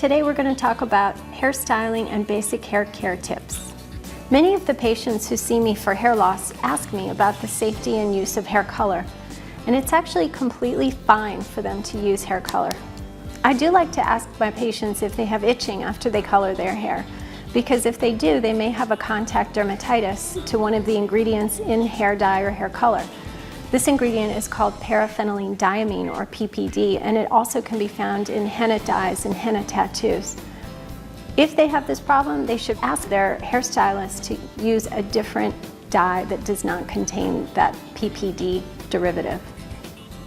Today we're going to talk about hairstyling and basic hair care tips. Many of the patients who see me for hair loss ask me about the safety and use of hair color, and it's actually completely fine for them to use hair color. I do like to ask my patients if they have itching after they color their hair, because if they do, they may have a contact dermatitis to one of the ingredients in hair dye or hair color. This ingredient is called paraphenylene diamine, or PPD, and it also can be found in henna dyes and henna tattoos. If they have this problem, they should ask their hairstylist to use a different dye that does not contain that PPD derivative.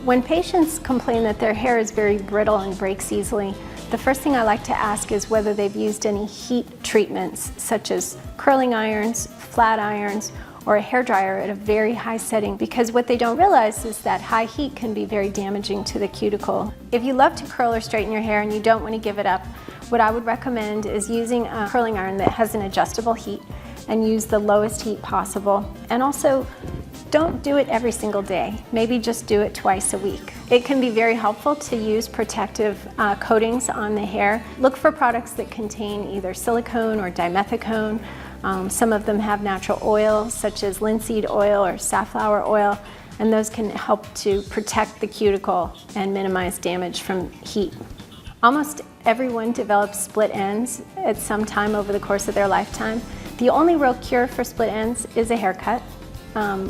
When patients complain that their hair is very brittle and breaks easily, the first thing I like to ask is whether they've used any heat treatments, such as curling irons, flat irons, or a hairdryer at a very high setting, because what they don't realize is that high heat can be very damaging to the cuticle. If you love to curl or straighten your hair and you don't want to give it up, what I would recommend is using a curling iron that has an adjustable heat and use the lowest heat possible. And also, don't do it every single day. Maybe just do it twice a week. It can be very helpful to use protective coatings on the hair. Look for products that contain either silicone or dimethicone. Some of them have natural oil, such as linseed oil or safflower oil, and those can help to protect the cuticle and minimize damage from heat. Almost everyone develops split ends at some time over the course of their lifetime. The only real cure for split ends is a haircut.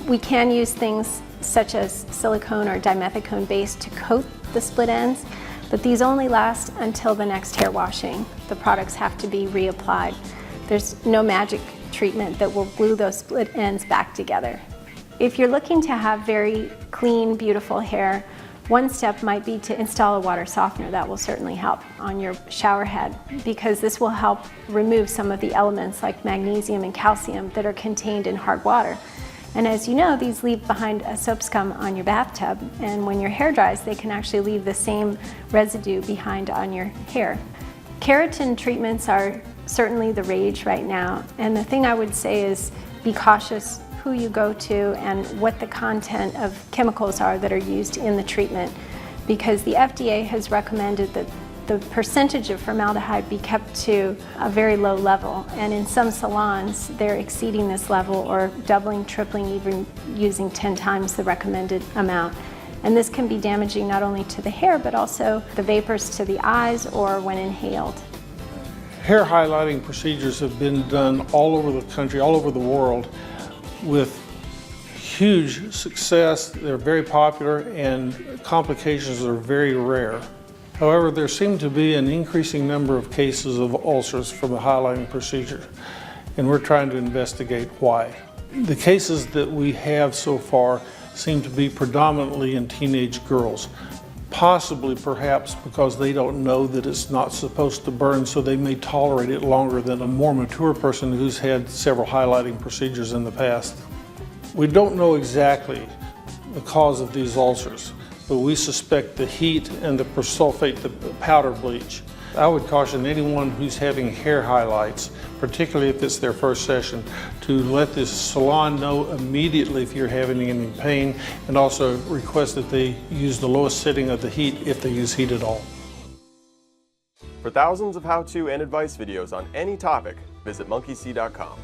We can use things such as silicone or dimethicone base to coat the split ends, but these only last until the next hair washing. The products have to be reapplied. There's no magic treatment that will glue those split ends back together. If you're looking to have very clean, beautiful hair, one step might be to install a water softener. That will certainly help on your shower head, because this will help remove some of the elements like magnesium and calcium that are contained in hard water. And as you know, these leave behind a soap scum on your bathtub, and when your hair dries, they can actually leave the same residue behind on your hair. Keratin treatments are certainly the rage right now, and the thing I would say is be cautious who you go to and what the content of chemicals are that are used in the treatment, because the FDA has recommended that the percentage of formaldehyde be kept to a very low level, and in some salons they're exceeding this level or doubling, tripling, even using 10 times the recommended amount. And this can be damaging not only to the hair but also the vapors to the eyes or when inhaled. Hair highlighting procedures have been done all over the country, all over the world, with huge success. They're very popular and complications are very rare. However, there seem to be an increasing number of cases of ulcers from the highlighting procedure, and we're trying to investigate why. The cases that we have so far seem to be predominantly in teenage girls, possibly perhaps because they don't know that it's not supposed to burn, so they may tolerate it longer than a more mature person who's had several highlighting procedures in the past. We don't know exactly the cause of these ulcers, but we suspect the heat and the persulfate, the powder bleach. I would caution anyone who's having hair highlights, particularly if it's their first session, to let this salon know immediately if you're having any pain, and also request that they use the lowest setting of the heat if they use heat at all. For thousands of how-to and advice videos on any topic, visit monkeysea.com.